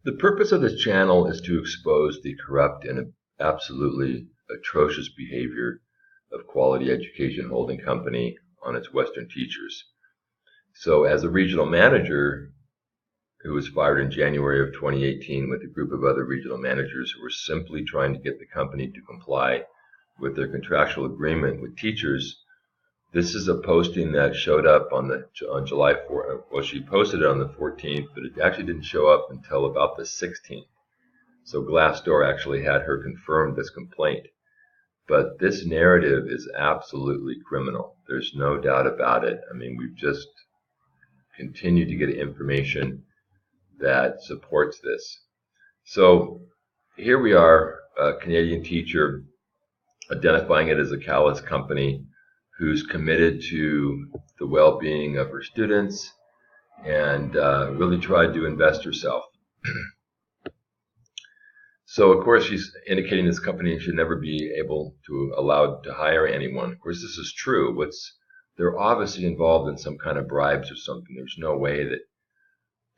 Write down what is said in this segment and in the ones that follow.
The purpose of this channel is to expose the corrupt and absolutely atrocious behavior of Quality Education Holding Company on its Western teachers. So as a regional manager who was fired in January of 2018 with a group of other regional managers who were simply trying to get the company to comply with their contractual agreement with teachers, this is a posting that showed up on July 4th. Well, she posted it on the 14th, but it actually didn't show up until about the 16th. So Glassdoor actually had her confirm this complaint. But this narrative is absolutely criminal. There's no doubt about it. I mean, we've just continued to get information that supports this. So here we are, a Canadian teacher identifying it as a Callous company who's committed to the well-being of her students and really tried to invest herself. So, of course, she's indicating this company should never be allowed to hire anyone. Of course, this is true. They're obviously involved in some kind of bribes or something. There's no way that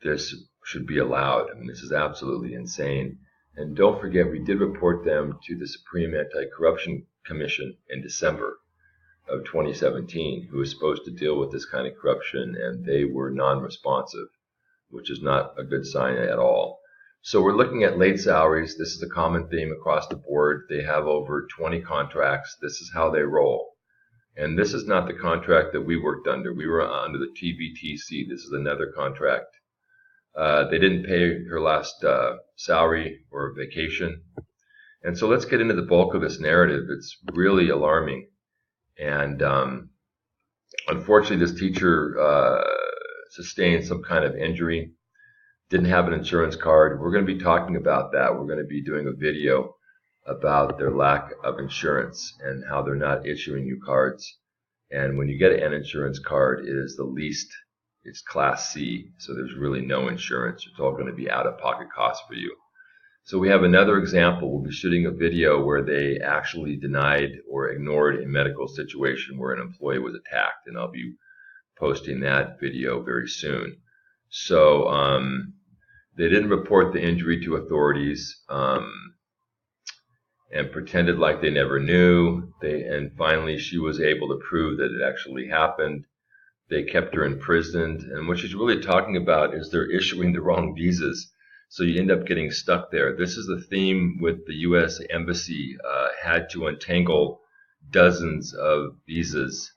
this should be allowed. I mean, this is absolutely insane. And don't forget, we did report them to the Supreme Anti-Corruption Commission in December of 2017, who was supposed to deal with this kind of corruption, and they were non-responsive, which is not a good sign at all. So we're looking at late salaries. This is a common theme across the board. They have over 20 contracts. This is how they roll. And this is not the contract that we worked under. We were under the TBTC. This is another contract. They didn't pay her last salary or vacation. And so let's get into the bulk of this narrative. It's really alarming. And unfortunately, this teacher sustained some kind of injury, didn't have an insurance card. We're going to be talking about that. We're going to be doing a video about their lack of insurance and how they're not issuing you cards. And when you get an insurance card, it is the least, it's Class C. So there's really no insurance. It's all going to be out-of-pocket costs for you. So we have another example. We'll be shooting a video where they actually denied or ignored a medical situation where an employee was attacked, and I'll be posting that video very soon. So they didn't report the injury to authorities and pretended like they never knew. And finally, she was able to prove that it actually happened. They kept her imprisoned, and what she's really talking about is they're issuing the wrong visas. So you end up getting stuck there. This is the theme with the U.S. Embassy, had to untangle dozens of visas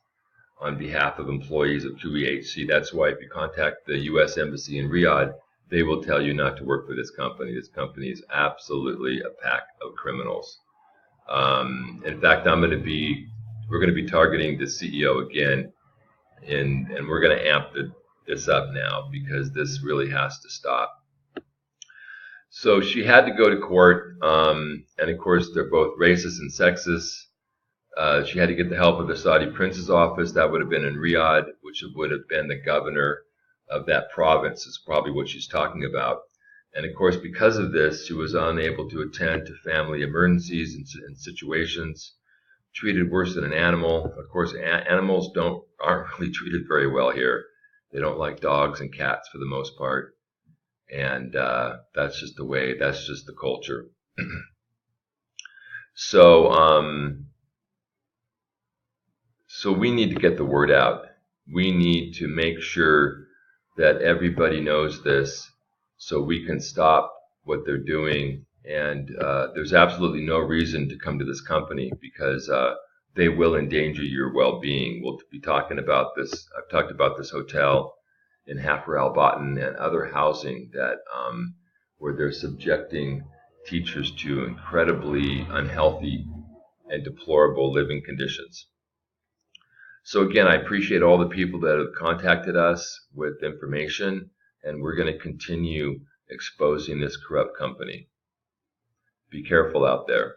on behalf of employees of QEHC. That's why if you contact the U.S. Embassy in Riyadh, they will tell you not to work for this company. This company is absolutely a pack of criminals. In fact, we're going to be targeting the CEO again, and we're going to amp this up now because this really has to stop. So she had to go to court, and of course they're both racist and sexist. She had to get the help of the Saudi prince's office. That would have been in Riyadh, which would have been the governor of that province, is probably what she's talking about. And of course, because of this, she was unable to attend to family emergencies and situations, treated worse than an animal. Of course, animals aren't really treated very well here. They don't like dogs and cats for the most part. And that's just the way, that's just the culture. So we need to get the word out. We need to make sure that everybody knows this so we can stop what they're doing. And there's absolutely no reason to come to this company because they will endanger your well-being. We'll be talking about this. I've talked about this hotel in Hafr al-Batin and other housing that where they're subjecting teachers to incredibly unhealthy and deplorable living conditions. So again, I appreciate all the people that have contacted us with information, and we're going to continue exposing this corrupt company. Be careful out there.